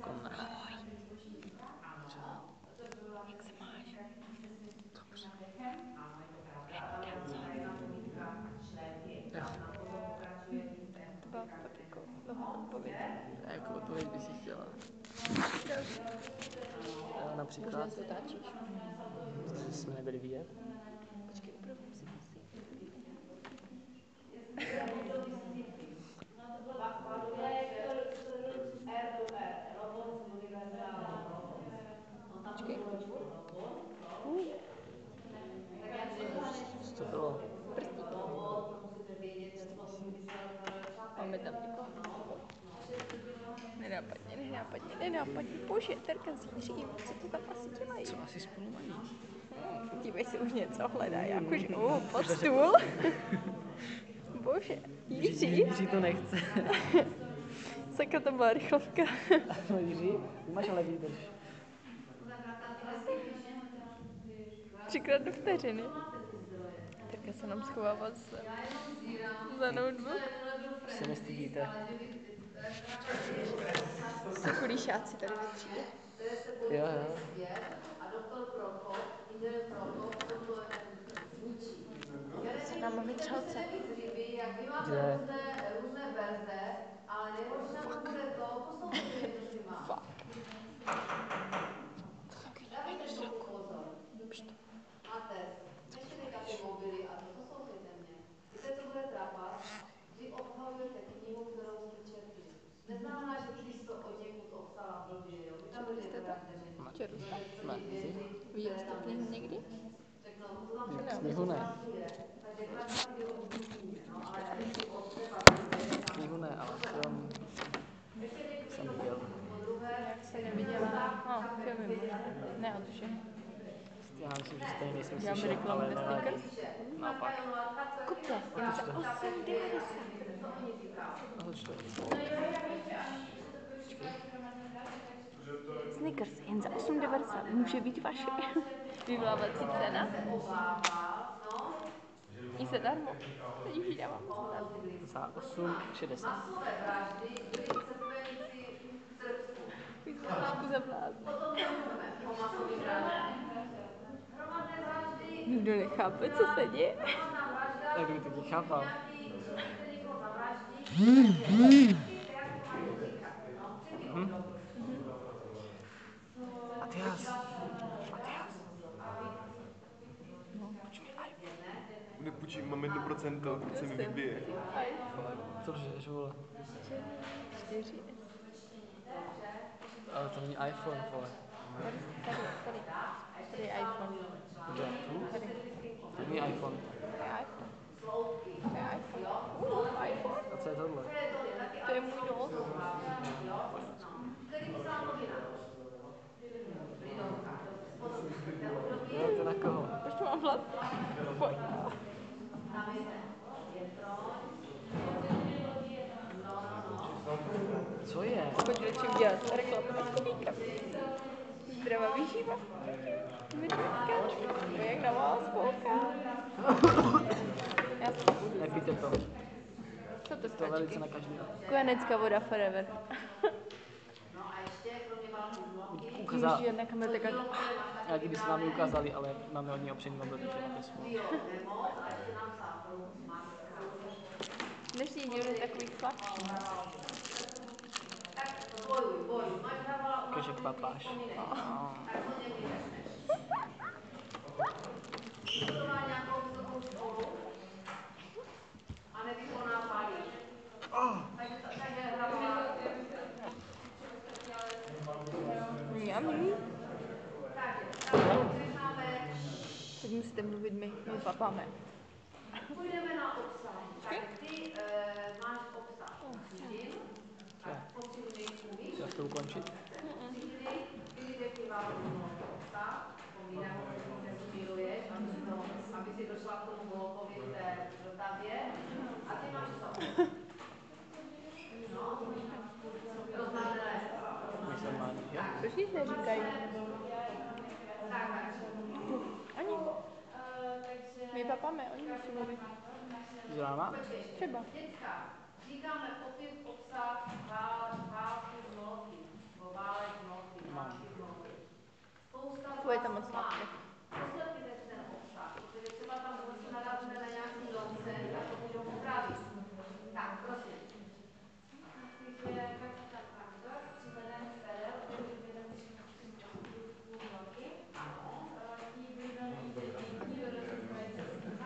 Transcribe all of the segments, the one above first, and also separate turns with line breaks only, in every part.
Jako ne.
Ahoj.
Čau.
Jak se máš?
Dobře.
Hnedka, co?
Jo.
To byla fakt jako dlouhá odpověď.
Jako odpověď by si chtěla.
Další.
Například.
Možná se otáčíš?
To jsme nebyli vidět.
Počkej, upravím si vlasy. Počkej.
Co to bylo?
Prstíky. Máme tam někoho. Nenápadně. Bože, Terka zítřím. Co to tam asi dělají?
Co asi spolu mají?
Dívej si, už něco hledá, jakože, pod stůl. Bože, Jiří.
Jiří to nechce.
Sakra, to byla rychlovka.
No Jiří, ty máš ale výdrž.
3krát do vteřiny. Terka se nám schovává za notebook.
Se nestydíte.
Jsou kulíšáci tady ve třídě.
To je se
Jo.
svět a doktor Prokop, inženýr Prokop, to ten zničí.
Se nám vytřelce.
Nevíc líbí, jak vy máte
Kde?
různé verze, ale nejhorší na tom bude to, poslouchejte mě prosím vás. Dávejte trochu pozor. Mates, neštědejte ty mobily a to poslouchejte mě. Víte, co bude trapas? Vy obhajujete knihu, kterou jste četli. Neznamená, že ty jsi to od někud obstala blbě, jo? Vy tam
Četli
budete
jste to?
vraždění.
Četli jste?
Ne.
Viděli jste knihu někdy?
Řeknou, co tam
Knihu ne.
takže klad tam ty obduků, no, ale jestli odtřeba,
Knihu ne, ale film jsem viděl.
Jak se neviděla. Filmy možná. Ne, ale tuším.
Já myslím, že stejně nejsem
Děláme
slyšet,
reklamu
ale
na
nevadí.
Snickers?
Naopak.
Kupte, je to za 8,90.
A za čtvrt.
Snickers jen za 8,90. Může být vaše. Vyvolávací cena. I zadarmo. Teď už ji dávám zadarmo.
Za 8,60.
Masové vraždy byly v Srpenici v Srbsku.
Trošku za blázna.
Potom nemluvíme o masových vraždách. Hromadné vraždy...
Nikdo nechápe, co se děje.
Hromadná vražda...
Jak by taky chápal.
Nějaký činíte někoho zavraždí... Počkejte, jak to mají říkat, no? 3 minuty.
Matias.
Nepůjčím, mám 1%, teď se mi vybije.
iPhone.
Co lžeš, vole?
4S.
Ale to není iPhone, vole.
Tady je iPhone.
Kde? Tu?
Tady.
To není iPhone.
To je iPhone. To je iPhone. iPhone.
A co je tohle?
To je můj nos.
Jo, to na koho?
Proč to mám vlasy? Pojď.
Tam je ten větroň.
Co je?
Pojď radši udělat reklamu na komíka. Zdravá výživa. Medvědka. To jak na vás kouká. Já to budu.
Nepijte to.
Co to
To je velice
skáčky?
nakažlivé.
Kojenecká voda forever.
No a ještě, kromě války z Mloky,
Ukázal.
Už jedna kamera taká.
Já kdyby se vám ukázali, ale máme hodně opřený mobil, takže máte smůlu.
nemoc a ještě napsal Frunz Maska.
Dnešní díl je takový slabší.
Tak bojuj. Máš hravala u nás
Keže papáš.
tak co někdy řekneš. Vystudoval nějakou vysokou školu a nevykoná palík. Takže hravala.
Mňam.
Takže necháme.
Teď musíte mluvit my papáme.
Půjdeme na obsah. Tak ty máš obsah. Čím? Potřebný umíš?
Chtěl jsi to ukončit?
Ty detektivální obsah. Vzpomínám, že si miluješ, aby si došla k tomu blokovi v té Vltavě. A ty máš co? No? Rozmařené.
Nejsem mání, jo?
Proč nic neříkají?
Tak.
Ani. My papáme, oni musí mluvit.
Z rána?
Třeba.
Děcka, říkáme opět obsah války z Moloky. Nebo válek
to moc sladké.
Posledněte si ten obsah, protože třeba tam zase narazíme na nějaký nonsens a to můžou upravit. Tak, prosím. Takže, jak se tam pravda, přivedem sfér,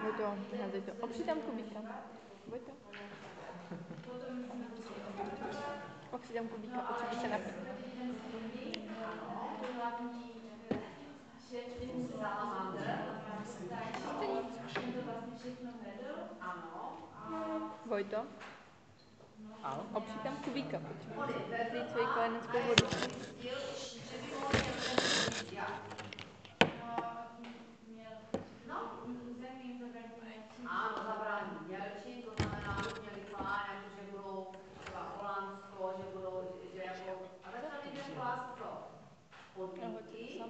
Vojto, opři tam kubíka. Vojto. Opři tam kubíka, potřebuji se napít. Vojto. Opři tam kubíka, potřebuji vzít svoji kojeneckou vodu.
Ano, zabrání mělčin, to znamená, že měli plán, jako že budou třeba Holandsko, že budou, že jako, a začali jdem klást co? Podmínky,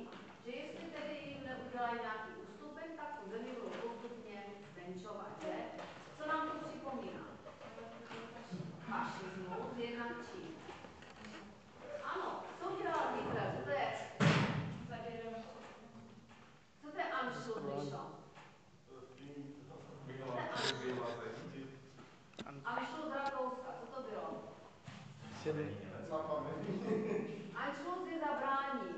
že jestli tedy jim neudělají nějaký ústupek, tak tu zemi budou postupně zmenšovat, že? Co nám to připomíná? Fašismus, jednak čím? Ano, co udělal Hitler? Co to je? Co to je Anschluss? Anschluss Rakouska, co to bylo? Anschluss je zabrání.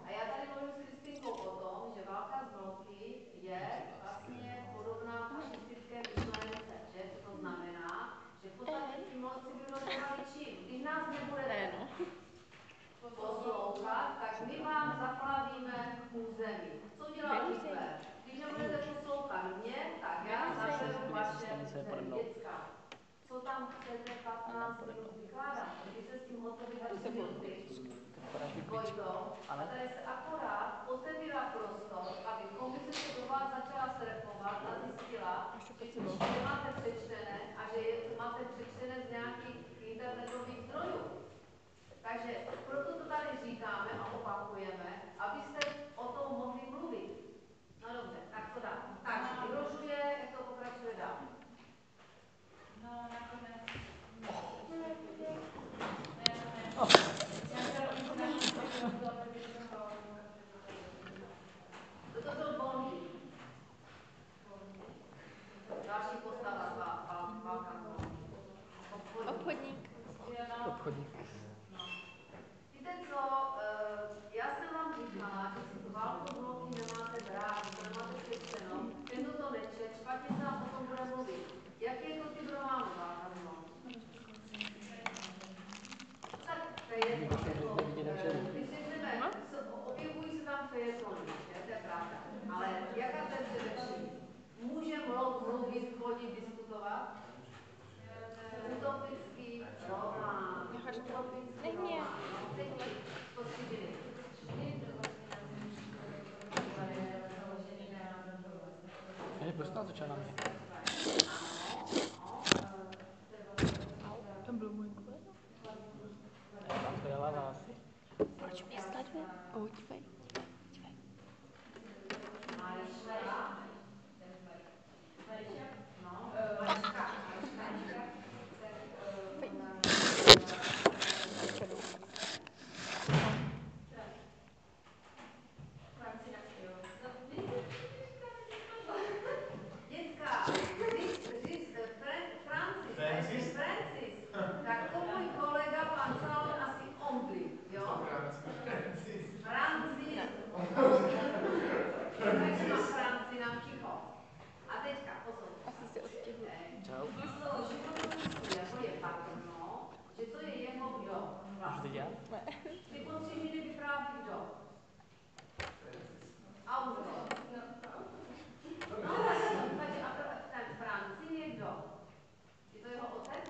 A já tady mluvím s Kristýnkou o tom, že válka z bloky je vlastně podobná fašistické myšlence, že? Co to znamená? Že v podstatě ti moci vyrovnávali čím? Když nás nebudete poslouchat, tak my vám zaplavíme území. Co dělal Hitler? Když nebudete poslouchat mě, tak já zaberu vaše děcka. Co tam chcete 15 minut vykládat? Když se s tím hotoví za 3 minuty. Vojto, a tady se akorát otevírá prostor, aby komise se do vás začala strefovat a zjistila, že už nemáte přečtené a že máte přečtené z nějakých internetových zdrojů. Takže proto to tady říkáme a opakujeme, abyste o tom mohli mluvit. No dobře, tak co dál? Takže vyhrožuje, jak to pokračuje dál? No, nakonec. Kdo to byl Bondy? Další postava válka z Bondy.
Obchodník.
Víte co, já jsem vám říkala, že si tu válku z bloky nemáte brát, že to nemáte přečteno. Ten, kdo to nečet, špatně se nám o tom bude mluvit. Jaký je to typ románu válka z bloky? Tak to je jedno, když řekneme, objevují se tam fejetony, to je pravda. Ale jaká to je především? Může mluvit, chodit, diskutovat? Utopický román. Utopický román. No, teď postižili.
Prostě na to čeká na mě.
Tam byl můj kolega.
Tam to jela asi.
Proč mě sleduje? Dívej.
Francis, tak to můj kolega pan Salon asi omdlí, jo? Francis. Takže má Franci nám ticho. A teďka, poslouchej.
Asi se odstěhuji.
Čau.
Jako je patrno, že to je jeho kdo?
Vždyť já?
Ty podřížiny vypráví kdo? Autor. No, takže a ten Franci je kdo? Je to jeho otec?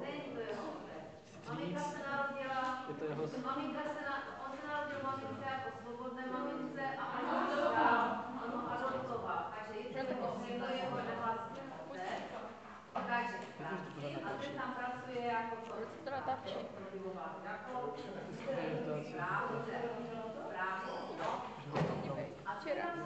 Není to jeho otec. Maminka se narodila, on se narodil mamince jako svobodné mamince a on ho adoptoval. Takže je to jeho nevlastní otec. Takže a ten tam pracuje jako právě, no. A ten tam